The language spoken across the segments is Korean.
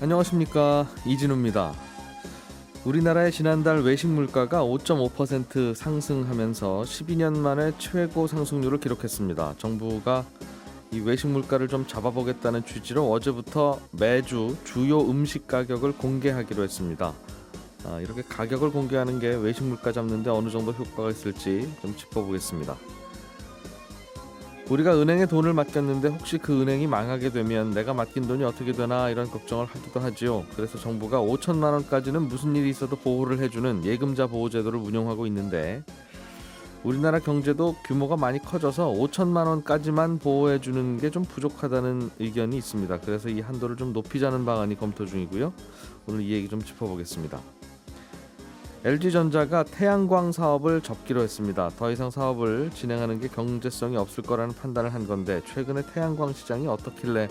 안녕하십니까, 이진우입니다. 우리나라의 지난달 외식 물가가 5.5% 상승하면서 12년 만에 최고 상승률을 기록했습니다. 정부가 이 외식 물가를 좀 잡아보겠다는 취지로 어제부터 매주 주요 음식 가격을 공개하기로 했습니다. 이렇게 가격을 공개하는 게 외식 물가 잡는데 어느 정도 효과가 있을지 좀 짚어보겠습니다. 우리가 은행에 돈을 맡겼는데 혹시 그 은행이 망하게 되면 내가 맡긴 돈이 어떻게 되나 이런 걱정을 하기도 하지요. 그래서 정부가 5천만 원까지는 무슨 일이 있어도 보호를 해주는 예금자 보호제도를 운영하고 있는데, 우리나라 경제도 규모가 많이 커져서 5천만 원까지만 보호해주는 게 좀 부족하다는 의견이 있습니다. 그래서 이 한도를 좀 높이자는 방안이 검토 중이고요. 오늘 이 얘기 좀 짚어보겠습니다. LG전자가 태양광 사업을 접기로 했습니다. 더 이상 사업을 진행하는 게 경제성이 없을 거라는 판단을 한 건데, 최근에 태양광 시장이 어떻길래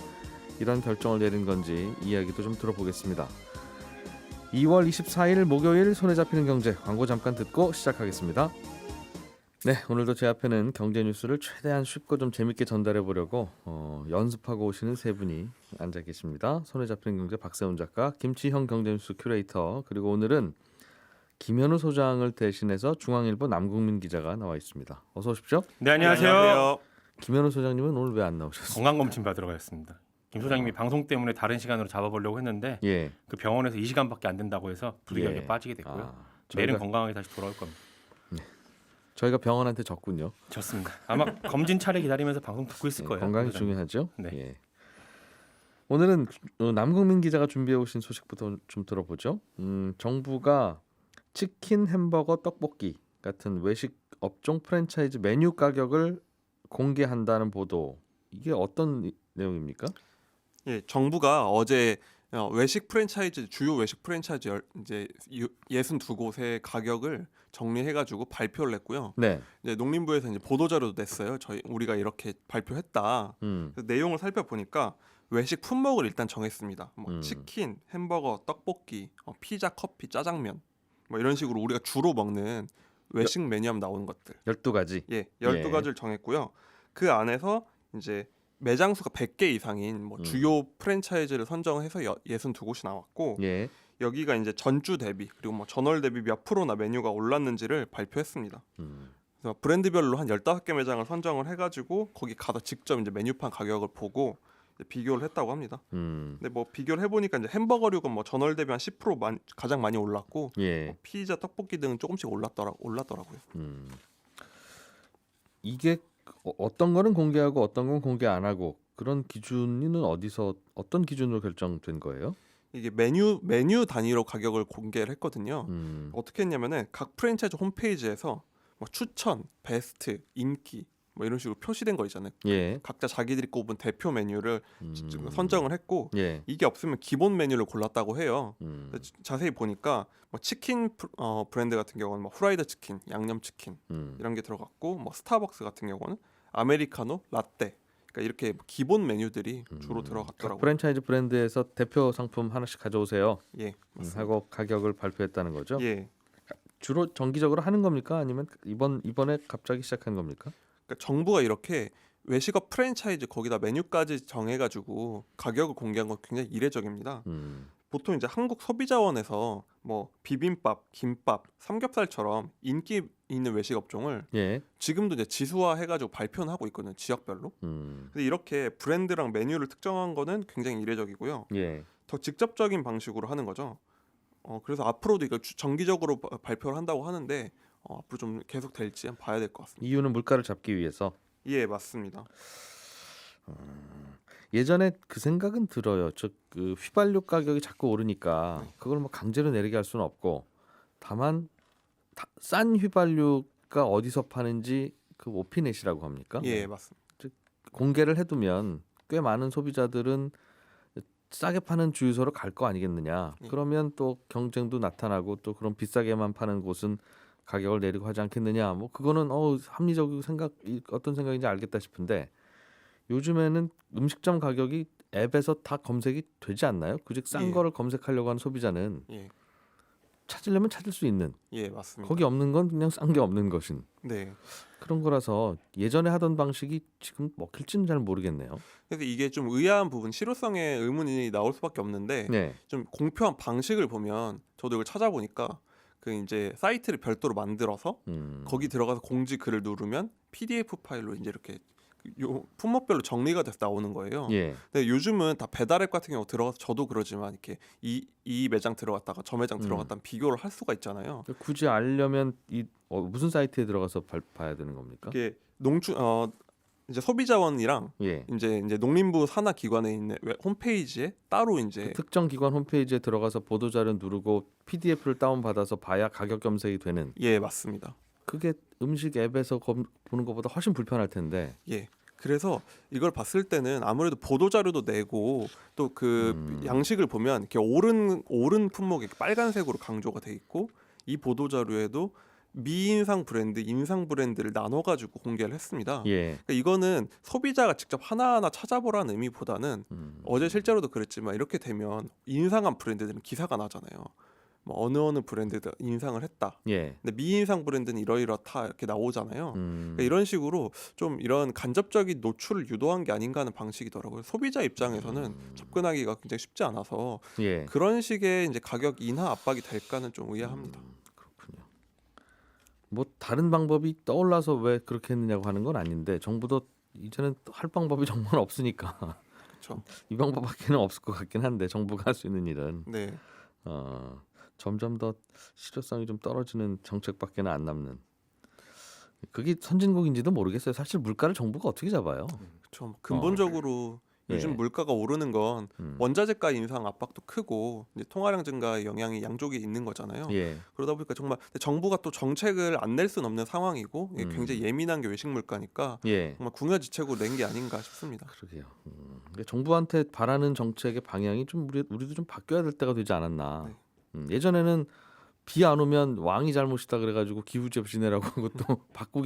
이런 결정을 내린 건지 이야기도 좀 들어보겠습니다. 2월 24일 목요일 손에 잡히는 경제, 광고 잠깐 듣고 시작하겠습니다. 네, 오늘도 제 앞에는 경제 뉴스를 최대한 쉽고 좀 재밌게 전달해 보려고 연습하고 오시는 세 분이 앉아 계십니다. 손에 잡히는 경제 박세훈 작가, 김치형 경제뉴스 큐레이터, 그리고 오늘은 김현우 소장을 대신해서 중앙일보 남국민 기자가 나와 있습니다. 어서 오십시오. 네, 안녕하세요. 김현우 소장님은 오늘 왜 안 나오셨어요? 건강검진 받으러 가셨습니다. 김 소장님이 방송 때문에 다른 시간으로 잡아보려고 했는데 그 병원에서 이 시간밖에 안 된다고 해서 부득이하게 빠지게 됐고요. 내일은 건강하게 다시 돌아올 겁니다. 저희가 병원한테 졌군요. 좋습니다. 아마 검진 차례 기다리면서 방송 듣고 있을 거예요. 건강이 중요하죠. 네. 오늘은 남국민 기자가 준비해 오신 소식부터 좀 들어보죠. 정부가 치킨, 햄버거, 떡볶이 같은 외식 업종 프랜차이즈 메뉴 가격을 공개한다는 보도, 이게 어떤 내용입니까? 예, 정부가 어제 외식 프랜차이즈, 주요 외식 프랜차이즈 이제 62곳의 가격을 정리해가지고 발표를 했고요. 네. 이제 농림부에서 이제 보도 자료도 냈어요. 우리가 이렇게 발표했다. 그래서 내용을 살펴보니까 외식 품목을 일단 정했습니다. 치킨, 햄버거, 떡볶이, 피자, 커피, 짜장면, 뭐 이런 식으로 우리가 주로 먹는 외식 메뉴하면 나오는 것들 12가지. 12가지를 정했고요. 그 안에서 이제 매장 수가 100개 이상인 주요 프랜차이즈를 선정해서 62곳이 나왔고, 여기가 이제 전주 대비 그리고 전월 대비 몇 프로나 메뉴가 올랐는지를 발표했습니다. 그래서 브랜드별로 한 15개 매장을 선정을 해가지고 거기 가서 직접 이제 메뉴판 가격을 보고 비교를 했다고 합니다. 근데 비교를 해보니까 이제 햄버거류가 전월 대비 한 10% 가장 많이 올랐고, 피자, 떡볶이 등은 조금씩 올랐더라고요. 이게 어떤 거는 공개하고 어떤 건 공개 안 하고, 그런 기준은 어떤 기준으로 결정된 거예요? 이게 메뉴 단위로 가격을 공개를 했거든요. 어떻게 했냐면은 각 프랜차이즈 홈페이지에서 추천, 베스트, 인기 이런 식으로 표시된 거 있잖아요. 각자 자기들이 꼽은 대표 메뉴를 선정을 했고, 이게 없으면 기본 메뉴를 골랐다고 해요. 자세히 보니까 치킨 브랜드 같은 경우는 후라이드 치킨, 양념 치킨 이런 게 들어갔고, 스타벅스 같은 경우는 아메리카노, 라떼, 그러니까 이렇게 기본 메뉴들이 주로 들어갔더라고요. 프랜차이즈 브랜드에서 대표 상품 하나씩 가져오세요. 맞습니다. 하고 가격을 발표했다는 거죠. 예. 주로 정기적으로 하는 겁니까? 아니면 이번에 갑자기 시작한 겁니까? 그러니까 정부가 이렇게 외식업 프랜차이즈 거기다 메뉴까지 정해가지고 가격을 공개한 건 굉장히 이례적입니다. 보통 이제 한국소비자원에서 비빔밥, 김밥, 삼겹살처럼 인기 있는 외식 업종을 지금도 이제 지수화해가지고 발표는 하고 있거든요, 지역별로. 근데 이렇게 브랜드랑 메뉴를 특정한 거는 굉장히 이례적이고요. 더 직접적인 방식으로 하는 거죠. 그래서 앞으로도 이걸 정기적으로 발표를 한다고 하는데, 앞으로 좀 계속 될지 한번 봐야 될 것 같습니다. 이유는 물가를 잡기 위해서. 예, 맞습니다. 예전에 그 생각은 들어요. 그 휘발유 가격이 자꾸 오르니까 그걸 강제로 내리게 할 수는 없고, 다만 싼 휘발유가 어디서 파는지 그 오피넷이라고 합니까? 예, 맞습니다. 즉 공개를 해두면 꽤 많은 소비자들은 싸게 파는 주유소로 갈 거 아니겠느냐. 그러면 또 경쟁도 나타나고, 또 그런 비싸게만 파는 곳은 가격을 내리고 하지 않겠느냐. 그거는 합리적이고 어떤 생각인지 알겠다 싶은데, 요즘에는 음식점 가격이 앱에서 다 검색이 되지 않나요? 그즉 싼 거를 검색하려고 하는 소비자는 찾으려면 찾을 수 있는. 예, 맞습니다. 거기 없는 건 그냥 싼 게 없는 것인. 네. 그런 거라서 예전에 하던 방식이 지금 먹힐지는 잘 모르겠네요. 그래서 이게 좀 의아한 부분, 실효성에 의문이 나올 수밖에 없는데 네. 좀 공표한 방식을 보면 저도 이걸 찾아보니까 그 이제 사이트를 별도로 만들어서 거기 들어가서 공지 글을 누르면 PDF 파일로 이제 이렇게 요 품목별로 정리가 돼서 나오는 거예요. 예. 근데 요즘은 다 배달앱 같은 경우 들어가서 저도 그러지만 이렇게 이 매장 들어갔다가 저 매장 들어갔다 비교를 할 수가 있잖아요. 굳이 알려면 무슨 사이트에 들어가서 봐야 되는 겁니까? 이게 이제 소비자원이랑 예. 이제 농림부 산하 기관에 있는 홈페이지에 따로 이제 그 특정 기관 홈페이지에 들어가서 보도자료 누르고 PDF를 다운 받아서 봐야 가격 검색이 되는. 예, 맞습니다. 그게 음식 앱에서 보는 것보다 훨씬 불편할 텐데. 예. 그래서 이걸 봤을 때는 아무래도 보도 자료도 내고 또 그 양식을 보면 이렇게 오른 품목이 빨간색으로 강조가 돼 있고 이 보도 자료에도 미인상 브랜드, 인상 브랜드를 나눠 가지고 공개를 했습니다. 예. 그러니까 이거는 소비자가 직접 하나하나 찾아보라는 의미보다는 어제 실제로도 그랬지만 이렇게 되면 인상한 브랜드들은 기사가 나잖아요. 뭐 어느 브랜드가 인상을 했다. 예. 근데 미인상 브랜드는 이러이렇다 이렇게 나오잖아요. 그러니까 이런 식으로 좀 이런 간접적인 노출을 유도한 게 아닌가 하는 방식이더라고요. 소비자 입장에서는 접근하기가 굉장히 쉽지 않아서 예. 그런 식의 이제 가격 인하 압박이 될까는 좀 의아합니다. 그렇군요. 뭐 다른 방법이 떠올라서 왜 그렇게 했느냐고 하는 건 아닌데 정부도 이제는 할 방법이 정말 없으니까 그렇죠. 이 방법밖에는 없을 것 같긴 한데 정부가 할 수 있는 일은 네. 점점 더 실효성이 좀 떨어지는 정책밖에는 안 남는. 그게 선진국인지도 모르겠어요. 사실 물가를 정부가 어떻게 잡아요? 그렇죠. 근본적으로 요즘 예. 물가가 오르는 건 원자재가 인상 압박도 크고 이제 통화량 증가의 영향이 양쪽에 있는 거잖아요. 예. 그러다 보니까 정말 정부가 또 정책을 안 낼 수는 없는 상황이고 이게 굉장히 예민한 게 외식 물가니까 예. 정말 궁여지책으로 낸 게 아닌가 싶습니다. 그러게요. 그러니까 정부한테 바라는 정책의 방향이 좀 우리도 좀 바뀌어야 될 때가 되지 않았나. 네. 예전에는 비 안 오면 왕이 잘못이다 그래가지고 기후제 없이 내라고 하고 또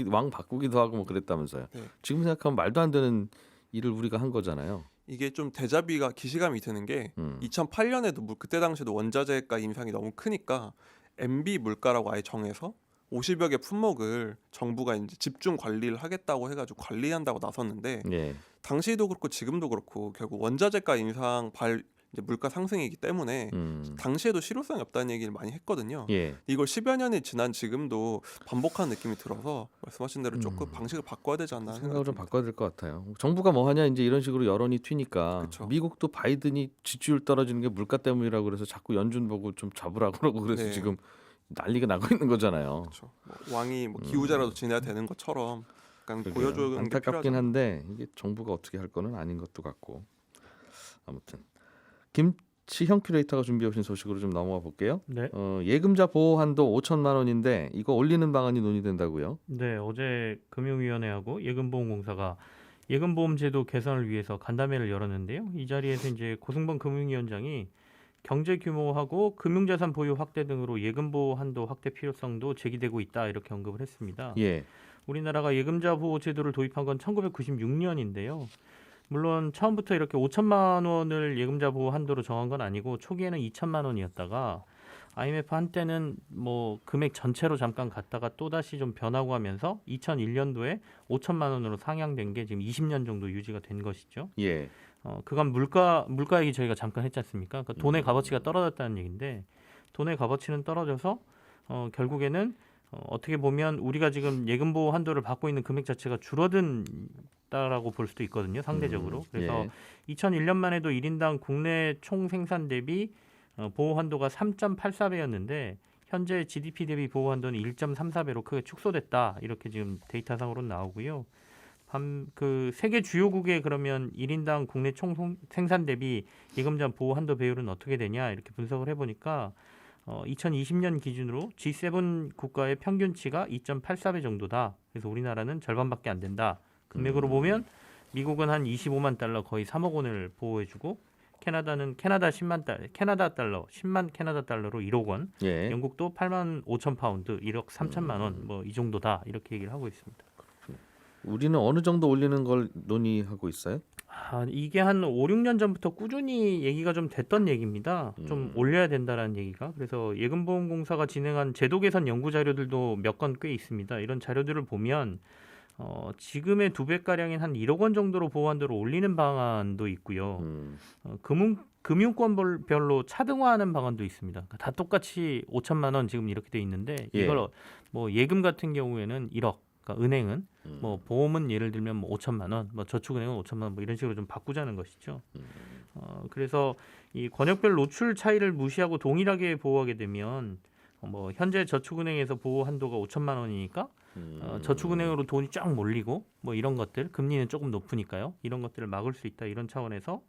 왕 바꾸기도 하고 뭐 그랬다면서요. 네. 지금 생각하면 말도 안 되는 일을 우리가 한 거잖아요. 이게 좀 대자비가 기시감이 드는 게 2008년에도 그때 당시에도 원자재가 인상이 너무 크니까 MB 물가라고 아예 정해서 50여 개 품목을 정부가 이제 집중 관리를 하겠다고 해가지고 관리한다고 나섰는데 예. 당시도 그렇고 지금도 그렇고 결국 원자재가 인상 이제 물가 상승이기 때문에 당시에도 실효성이 없다는 얘기를 많이 했거든요. 예. 이걸 10여 년이 지난 지금도 반복하는 느낌이 들어서 말씀하신 대로 조금 방식을 바꿔야 되지 않나 생각을 좀 생각합니다. 바꿔야 될 것 같아요. 정부가 뭐 하냐 이제 이런 식으로 여론이 튀니까 그쵸. 미국도 바이든이 지지율 떨어지는 게 물가 때문이라고 그래서 자꾸 연준 보고 좀 잡으라고 그러고 그래서 네. 지금 난리가 나고 있는 거잖아요. 그렇죠. 뭐 왕이 뭐 기후제라도 지내야 되는 것처럼 약간 그러게요. 보여주는 게 안타깝긴 필요하죠. 한데 이게 정부가 어떻게 할 거는 아닌 것도 같고 아무튼 김치형 큐레이터가 준비해 오신 소식으로 좀 넘어가 볼게요. 네. 예금자 보호 한도 5천만 원인데 이거 올리는 방안이 논의된다고요? 네, 어제 금융위원회하고 예금보험공사가 예금보험제도 개선을 위해서 간담회를 열었는데요. 이 자리에서 이제 고승범 금융위원장이 경제 규모하고 금융자산 보유 확대 등으로 예금보호 한도 확대 필요성도 제기되고 있다 이렇게 언급을 했습니다. 예. 우리나라가 예금자 보호 제도를 도입한 건 1996년인데요. 물론 처음부터 이렇게 5천만 원을 예금자 보호 한도로 정한 건 아니고 초기에는 2천만 원이었다가 IMF 한때는 뭐 금액 전체로 잠깐 갔다가 또 다시 좀 변하고 하면서 2001년도에 5천만 원으로 상향된 게 지금 20년 정도 유지가 된 것이죠. 예. 그간 물가 얘기 저희가 잠깐 했지 않습니까? 그러니까 돈의 값어치가 떨어졌다는 얘기인데 돈의 값어치는 떨어져서 결국에는 어떻게 보면 우리가 지금 예금보호 한도를 받고 있는 금액 자체가 줄어든다라고 볼 수도 있거든요. 상대적으로. 그래서 2001년만 해도 1인당 국내 총 생산 대비 보호 한도가 3.84배였는데 현재 GDP 대비 보호 한도는 1.34배로 크게 축소됐다. 이렇게 지금 데이터상으로 나오고요. 그 세계 주요국의 그러면 1인당 국내 총 생산 대비 예금자 보호 한도 배율은 어떻게 되냐 이렇게 분석을 해보니까 2020년 기준으로 G7 국가의 평균치가 2.84배 정도다. 그래서 우리나라는 절반밖에 안 된다. 금액으로 보면 미국은 한 25만 달러 거의 3억 원을 보호해주고 캐나다는 캐나다 10만 캐나다 달러로 1억 원. 예. 영국도 8만 5천 파운드 1억 3천만 원 뭐 이 정도다 이렇게 얘기를 하고 있습니다. 우리는 어느 정도 올리는 걸 논의하고 있어요? 이게 한 5, 6년 전부터 꾸준히 얘기가 좀 됐던 얘기입니다. 좀 올려야 된다라는 얘기가. 그래서 예금보험공사가 진행한 제도 개선 연구 자료들도 몇 건 꽤 있습니다. 이런 자료들을 보면 지금의 2배가량인 한 1억 원 정도로 보호한도를 올리는 방안도 있고요. 금융권별로 차등화하는 방안도 있습니다. 그러니까 다 똑같이 5천만 원 지금 이렇게 돼 있는데 이걸 뭐 예금 같은 경우에는 1억, 그러니까 은행은 뭐 보험은 예를 들면 뭐 5천만 원, 뭐 저축은행은 5천만 원, 뭐 이런 식으로 좀 바꾸자는 것이죠. 그래서 이 권역별 노출 차이를 무시하고 동일하게 보호하게 되면 뭐 현재 저축은행에서 보호 한도가 5천만 원이니까 저축은행으로 돈이 쫙 몰리고 뭐 이런 것들, 금리는 조금 높으니까요. 이런 것들을 막을 수 있다, 이런 차원에서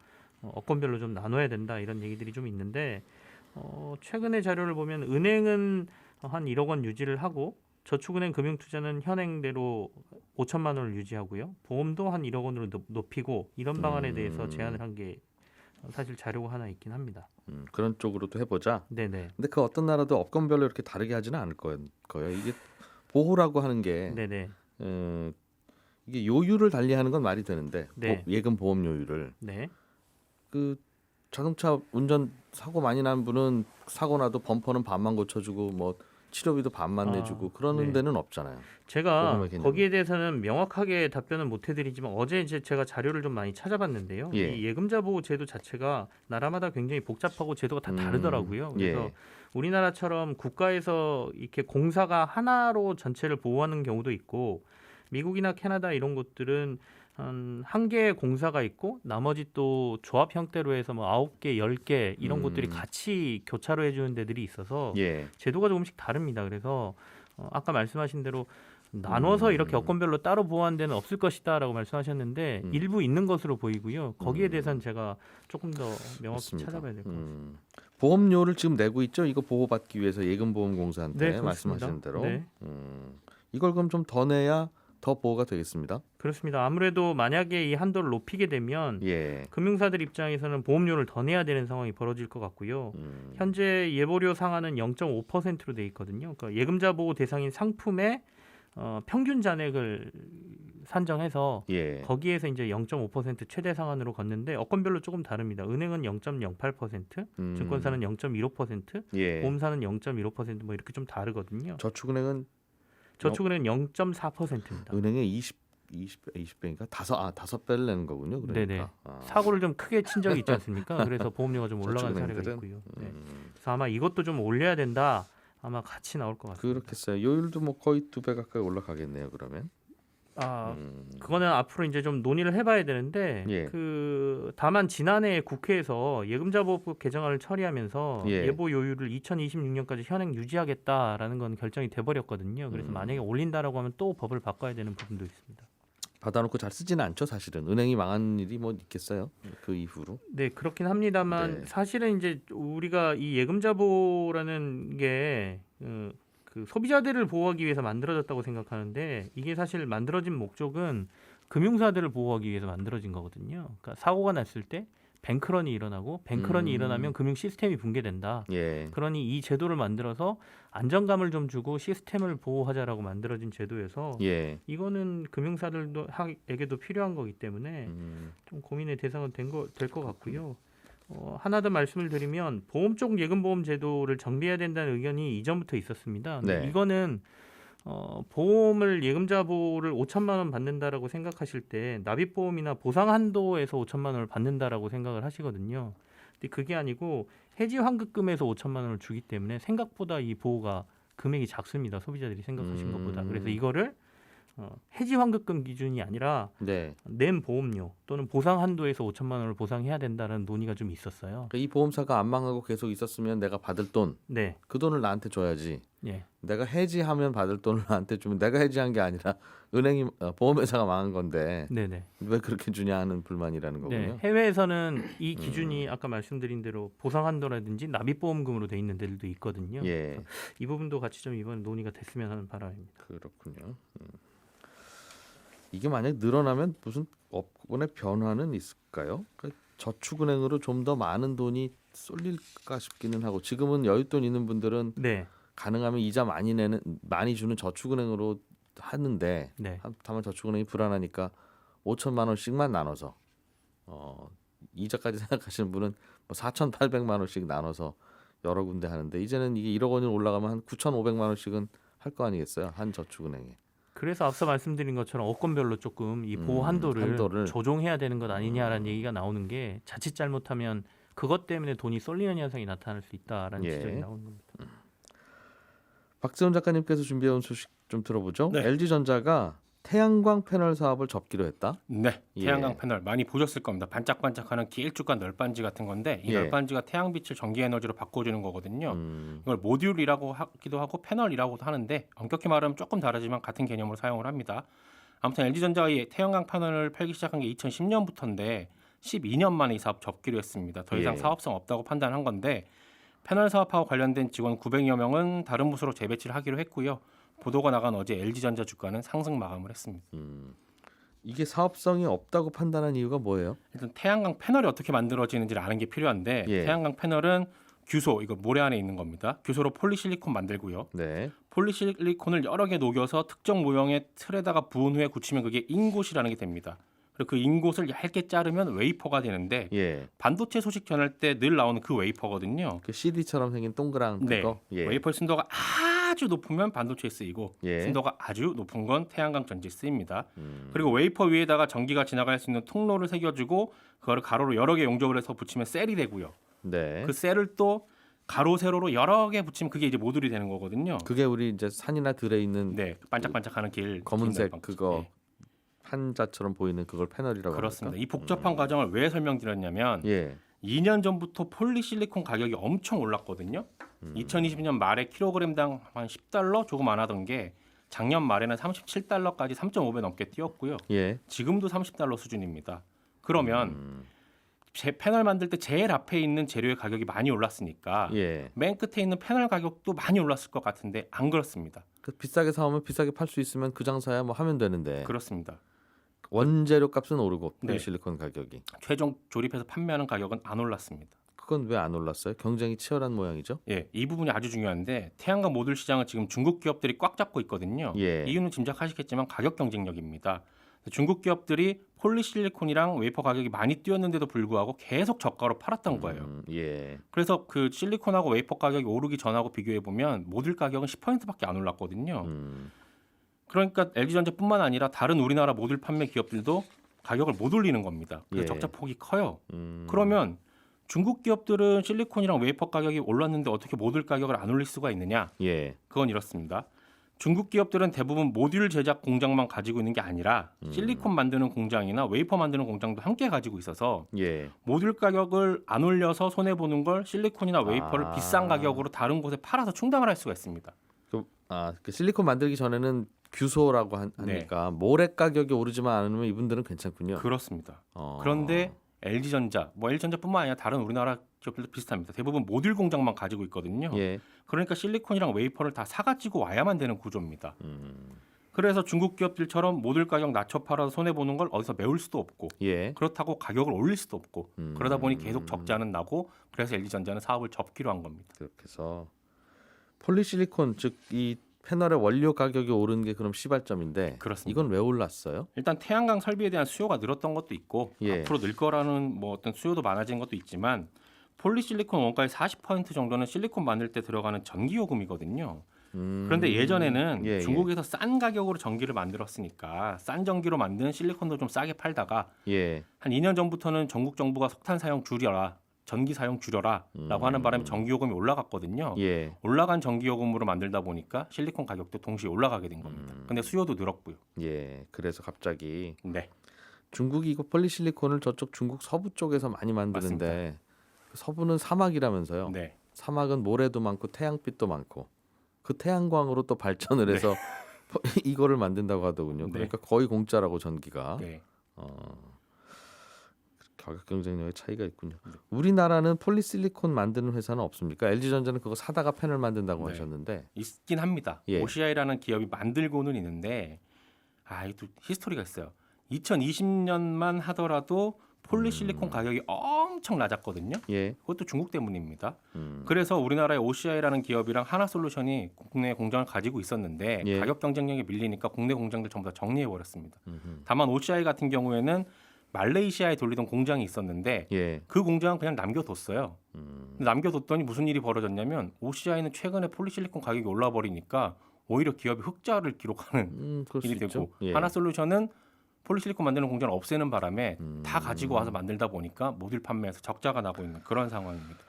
업권별로 좀 나눠야 된다, 이런 얘기들이 좀 있는데 최근의 자료를 보면 은행은 한 1억 원 유지를 하고 저축은행 금융투자는 현행대로 5천만 원을 유지하고요. 보험도 한 1억 원으로 높이고 이런 방안에 대해서 제안을 한 게 사실 자료가 하나 있긴 합니다. 그런 쪽으로도 해보자. 네네. 근데 그 어떤 나라도 업권별로 이렇게 다르게 하지는 않을 거예요. 이게 보호라고 하는 게 네네. 이게 요율을 달리하는 건 말이 되는데 네. 예금 보험 요율을 네. 그 자동차 운전 사고 많이 난 분은 사고 나도 범퍼는 반만 고쳐주고 뭐 치료비도 반만 내주고 그러는 네. 데는 없잖아요. 제가 보험의 개념은. 거기에 대해서는 명확하게 답변을 못 해드리지만 어제 이제 제가 자료를 좀 많이 찾아봤는데요. 예. 이 예금자 보호 제도 자체가 나라마다 굉장히 복잡하고 제도가 다 다르더라고요. 그래서 예. 우리나라처럼 국가에서 이렇게 공사가 하나로 전체를 보호하는 경우도 있고 미국이나 캐나다 이런 곳들은 한 개의 공사가 있고 나머지 또 조합 형태로 해서 뭐 9개, 10개 이런 곳들이 같이 교차로 해주는 데들이 있어서 예. 제도가 조금씩 다릅니다. 그래서 아까 말씀하신 대로 나눠서 이렇게 여건별로 따로 보호한 데는 없을 것이다라고 말씀하셨는데 일부 있는 것으로 보이고요. 거기에 대해서는 제가 조금 더 명확히 맞습니다. 찾아봐야 될 것 같습니다. 보험료를 지금 내고 있죠. 이거 보호받기 위해서 예금보험공사한테 네, 말씀하시는 대로. 네. 이걸 그럼 좀 더 내야 더 보호가 되겠습니다. 그렇습니다. 아무래도 만약에 이 한도를 높이게 되면 예. 금융사들 입장에서는 보험료를 더 내야 되는 상황이 벌어질 것 같고요. 현재 예보료 상한은 0.5%로 돼 있거든요. 그러니까 예금자 보호 대상인 상품의 평균 잔액을 산정해서 예. 거기에서 이제 0.5% 최대 상한으로 걷는데 업권별로 조금 다릅니다. 은행은 0.08%, 증권사는 0.15%, 예. 보험사는 0.15%뭐 이렇게 좀 다르거든요. 저축은행은 저축은행은 0.4%입니다. 은행의 20배인가? 다섯 배를 내는 거군요. 그러니까. 네네. 사고를 좀 크게 친 적이 있지 않습니까? 그래서 보험료가 좀 올라간 사례가 저축은행들은? 있고요. 네. 그래서 아마 이것도 좀 올려야 된다. 아마 같이 나올 것 같습니다. 그렇겠어요. 요율도 뭐 거의 2배 가까이 올라가겠네요. 그러면. 그거는 앞으로 이제 좀 논의를 해봐야 되는데 예. 다만 지난해 국회에서 예금자보호법 개정안을 처리하면서 예. 예보 요율을 2026년까지 현행 유지하겠다라는 건 결정이 돼버렸거든요. 그래서 만약에 올린다라고 하면 또 법을 바꿔야 되는 부분도 있습니다. 받아놓고 잘 쓰지는 않죠. 사실은 은행이 망한 일이 뭐 있겠어요. 그 이후로. 네, 그렇긴 합니다만 네. 사실은 이제 우리가 이 예금자보호라는 게 그 소비자들을 보호하기 위해서 만들어졌다고 생각하는데 이게 사실 만들어진 목적은 금융사들을 보호하기 위해서 만들어진 거거든요. 그러니까 사고가 났을 때 뱅크런이 일어나고 뱅크런이 일어나면 금융 시스템이 붕괴된다. 예. 그러니 이 제도를 만들어서 안정감을 좀 주고 시스템을 보호하자라고 만들어진 제도여서 예. 이거는 금융사들에게도 필요한 거기 때문에 좀 고민의 대상은 될 것 같고요. 하나 더 말씀을 드리면 보험 쪽 예금보험 제도를 정비해야 된다는 의견이 이전부터 있었습니다. 근데 네. 이거는 보험을 예금자 보호를 5천만 원 받는다라고 생각하실 때 납입보험이나 보상 한도에서 5천만 원을 받는다라고 생각을 하시거든요. 근데 그게 아니고 해지 환급금에서 5천만 원을 주기 때문에 생각보다 이 보호가 금액이 작습니다. 소비자들이 생각하신 것보다. 그래서 이거를 해지 환급금 기준이 아니라 네. 낸 보험료 또는 보상 한도에서 5천만 원을 보상해야 된다는 논의가 좀 있었어요. 그러니까 이 보험사가 안 망하고 계속 있었으면 내가 받을 돈, 네. 그 돈을 나한테 줘야지. 예. 내가 해지하면 받을 돈을 나한테 주면 내가 해지한 게 아니라 은행이 보험회사가 망한 건데 네네. 왜 그렇게 주냐 하는 불만이라는 거군요. 네. 해외에서는 이 기준이 아까 말씀드린 대로 보상 한도라든지 납입보험금으로 돼 있는 데들도 있거든요. 예. 이 부분도 같이 좀 이번 논의가 됐으면 하는 바람입니다. 그렇군요. 이게 만약 늘어나면 무슨 업권의 변화는 있을까요? 그러니까 저축은행으로 좀 더 많은 돈이 쏠릴까 싶기는 하고 지금은 여윳돈 있는 분들은 네. 가능하면 이자 많이 주는 저축은행으로 하는데 네. 다만 저축은행이 불안하니까 5천만 원씩만 나눠서 이자까지 생각하시는 분은 뭐 4,800만 원씩 나눠서 여러 군데 하는데 이제는 이게 1억 원이 올라가면 한 9,500만 원씩은 할 거 아니겠어요? 한 저축은행에. 그래서 앞서 말씀드린 것처럼 업권별로 조금 이 보호 한도를 조정해야 되는 것 아니냐라는 얘기가 나오는 게 자칫 잘못하면 그것 때문에 돈이 쏠리는 현상이 나타날 수 있다라는 지적이 나오는 겁니다. 박세훈 작가님께서 준비해온 소식 좀 들어보죠. 네. LG전자가 태양광 패널 사업을 접기로 했다. 네, 태양광 패널 많이 보셨을 겁니다. 반짝반짝하는 길쭉한 널빤지 같은 건데 이 널빤지가 태양빛을 전기 에너지로 바꿔주는 거거든요. 이걸 모듈이라고 하기도 하고 패널이라고도 하는데 엄격히 말하면 조금 다르지만 같은 개념으로 사용을 합니다. 아무튼 LG전자가 이 태양광 패널을 팔기 시작한 게 2010년부터인데 12년 만에 이 사업 접기로 했습니다. 더 이상 사업성 없다고 판단한 건데 패널 사업하고 관련된 직원 900여 명은 다른 부서로 재배치를 하기로 했고요. 보도가 나간 어제 LG전자 주가는 상승 마감을 했습니다. 이게 사업성이 없다고 판단한 이유가 뭐예요? 일단 태양광 패널이 어떻게 만들어지는지를 아는 게 필요한데 태양광 패널은 규소, 이거 모래 안에 있는 겁니다. 규소로 폴리실리콘 만들고요. 네. 폴리실리콘을 여러 개 녹여서 특정 모형의 틀에다가 부은 후에 굳히면 그게 인곳이라는 게 됩니다. 그리고 그 인곳을 얇게 자르면 웨이퍼가 되는데 반도체 소식 전할 때 늘 나오는 그 웨이퍼거든요. 그 CD처럼 생긴 동그란 그거. 웨이퍼의 순도가 아주 높으면 반도체에 쓰이고 순도가 아주 높은 건 태양광 전지에 쓰입니다. 그리고 웨이퍼 위에다가 전기가 지나갈 수 있는 통로를 새겨주고 그거를 가로로 여러 개 용접을 해서 붙이면 셀이 되고요. 그 셀을 또 가로 세로로 여러 개 붙이면 그게 이제 모듈이 되는 거거든요. 그게 우리 이제 산이나 들에 있는 반짝반짝하는 길 검은색 그거 판자처럼 보이는 그걸 패널이라고 그렇습니다. 합니까? 이 복잡한 과정을 왜 설명드렸냐면 2년 전부터 폴리실리콘 가격이 엄청 올랐거든요. 2020년 말에 킬로그램당 한 10달러 조금 안 하던 게 작년 말에는 37달러까지 3.5배 넘게 뛰었고요. 지금도 30달러 수준입니다. 그러면 제 패널 만들 때 제일 앞에 있는 재료의 가격이 많이 올랐으니까 맨 끝에 있는 패널 가격도 많이 올랐을 것 같은데 안 그렇습니다. 비싸게 사오면 비싸게 팔 수 있으면 그 장사야 뭐 하면 되는데. 그렇습니다. 원재료 값은 오르고 폴리실리콘 가격이 최종 조립해서 판매하는 가격은 안 올랐습니다. 그건 왜 안 올랐어요? 경쟁이 치열한 모양이죠. 이 부분이 아주 중요한데 태양광 모듈 시장은 지금 중국 기업들이 꽉 잡고 있거든요. 이유는 짐작하시겠지만 가격 경쟁력입니다. 중국 기업들이 폴리실리콘이랑 웨이퍼 가격이 많이 뛰었는데도 불구하고 계속 저가로 팔았던 거예요. 그래서 그 실리콘하고 웨이퍼 가격이 오르기 전하고 비교해 보면 모듈 가격은 10%밖에 안 올랐거든요. 그러니까 LG전자뿐만 아니라 다른 우리나라 모듈 판매 기업들도 가격을 못 올리는 겁니다. 그래서 적자 폭이 커요. 그러면 중국 기업들은 실리콘이랑 웨이퍼 가격이 올랐는데 어떻게 모듈 가격을 안 올릴 수가 있느냐? 그건 이렇습니다. 중국 기업들은 대부분 모듈 제작 공장만 가지고 있는 게 아니라 실리콘 만드는 공장이나 웨이퍼 만드는 공장도 함께 가지고 있어서 모듈 가격을 안 올려서 손해 보는 걸 실리콘이나 웨이퍼를 비싼 가격으로 다른 곳에 팔아서 충당을 할 수가 있습니다. 그 실리콘 만들기 전에는 규소라고 하니까 모래 가격이 오르지만 않으면 이분들은 괜찮군요. 그렇습니다. 그런데 LG전자, LG전자뿐만 아니라 다른 우리나라 기업들도 비슷합니다. 대부분 모듈 공장만 가지고 있거든요. 그러니까 실리콘이랑 웨이퍼를 다 사가지고 와야만 되는 구조입니다. 그래서 중국 기업들처럼 모듈 가격 낮춰 팔아서 손해 보는 걸 어디서 메울 수도 없고 그렇다고 가격을 올릴 수도 없고 그러다 보니 계속 적자는 나고 그래서 LG전자는 사업을 접기로 한 겁니다. 그렇게 해서 폴리실리콘 즉 이 패널의 원료 가격이 오른 게 그럼 시발점인데 그렇습니다. 이건 왜 올랐어요? 일단 태양광 설비에 대한 수요가 늘었던 것도 있고 앞으로 늘 거라는 어떤 수요도 많아진 것도 있지만 폴리실리콘 원가의 40% 정도는 실리콘 만들 때 들어가는 전기요금이거든요. 그런데 예전에는 중국에서 싼 가격으로 전기를 만들었으니까 싼 전기로 만든 실리콘도 좀 싸게 팔다가 한 2년 전부터는 전국 정부가 석탄 사용 줄여라. 전기 사용 줄여라라고 하는 바람에 전기요금이 올라갔거든요. 올라간 전기요금으로 만들다 보니까 실리콘 가격도 동시에 올라가게 된 겁니다. 근데 수요도 늘었고요. 그래서 갑자기 중국이 이거 폴리실리콘을 저쪽 중국 서부 쪽에서 많이 만드는데 서부는 사막이라면서요. 사막은 모래도 많고 태양빛도 많고 그 태양광으로 또 발전을 해서 이거를 만든다고 하더군요. 그러니까 거의 공짜라고 전기가. 가격 경쟁력의 차이가 있군요. 우리나라는 폴리실리콘 만드는 회사는 없습니까? LG전자는 그거 사다가 패널 만든다고 하셨는데 있긴 합니다. OCI라는 기업이 만들고는 있는데 이것도 히스토리가 있어요. 2020년만 하더라도 폴리실리콘 가격이 엄청 낮았거든요. 예. 그것도 중국 때문입니다. 그래서 우리나라의 OCI라는 기업이랑 하나솔루션이 국내 공장을 가지고 있었는데 예. 가격 경쟁력이 밀리니까 국내 공장들 전부 다 정리해 버렸습니다. 다만 OCI 같은 경우에는 말레이시아에 돌리던 공장이 있었는데 예. 그 공장은 그냥 남겨뒀어요. 남겨뒀더니 무슨 일이 벌어졌냐면 OCI는 최근에 폴리실리콘 가격이 올라 버리니까 오히려 기업이 흑자를 기록하는 그럴 수 일이 있죠. 되고 예. 하나솔루션은 폴리실리콘 만드는 공장을 없애는 바람에 다 가지고 와서 만들다 보니까 모듈 판매에서 적자가 나고 있는 그런 상황입니다.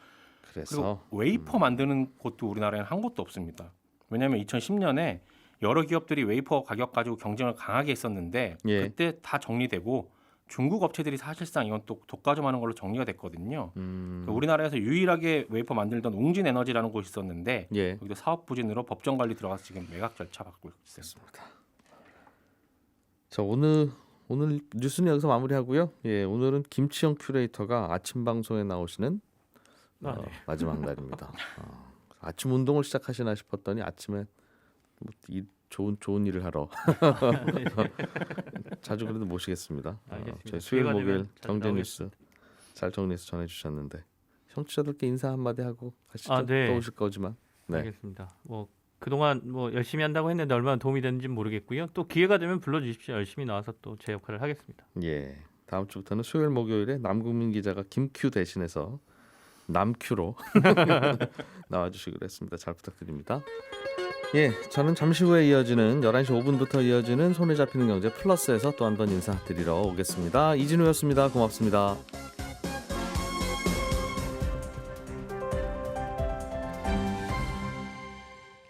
그래서 그리고 웨이퍼 만드는 곳도 우리나라에는 한 곳도 없습니다. 왜냐하면 2010년에 여러 기업들이 웨이퍼 가격 가지고 경쟁을 강하게 했었는데 예. 그때 다 정리되고 중국 업체들이 사실상 이건 또 독과점하는 걸로 정리가 됐거든요. 우리나라에서 유일하게 웨이퍼 만들던 웅진에너지라는 곳이 있었는데 예. 여기도 사업 부진으로 법정 관리 들어가서 지금 매각 절차 받고 있습니다. 자, 오늘 뉴스는 여기서 마무리하고요. 예, 오늘은 김치영 큐레이터가 아침 방송에 나오시는 마지막 날입니다. 아침 운동을 시작하시나 싶었더니 아침에 뭐 좋은 일을 하러 자주 그래도 모시겠습니다. 저희 수요일 목요일 경제 뉴스 잘 정리해서 전해주셨는데 청취자들께 인사 한마디 하고 가시죠. 네. 또 오실 거지만. 네. 알겠습니다. 그동안 열심히 한다고 했는데 얼마나 도움이 됐는지 모르겠고요. 또 기회가 되면 불러주십시오. 열심히 나와서 또 제 역할을 하겠습니다. 예, 다음 주부터는 수요일 목요일에 남국민 기자가 김큐 대신해서 남큐로 나와주시기로 했습니다. 잘 부탁드립니다. 예, 저는 잠시 후에 이어지는 11시 5분부터 이어지는 손에 잡히는 경제 플러스에서 또 한 번 인사드리러 오겠습니다. 이진우였습니다. 고맙습니다.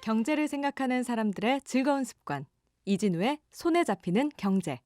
경제를 생각하는 사람들의 즐거운 습관. 이진우의 손에 잡히는 경제.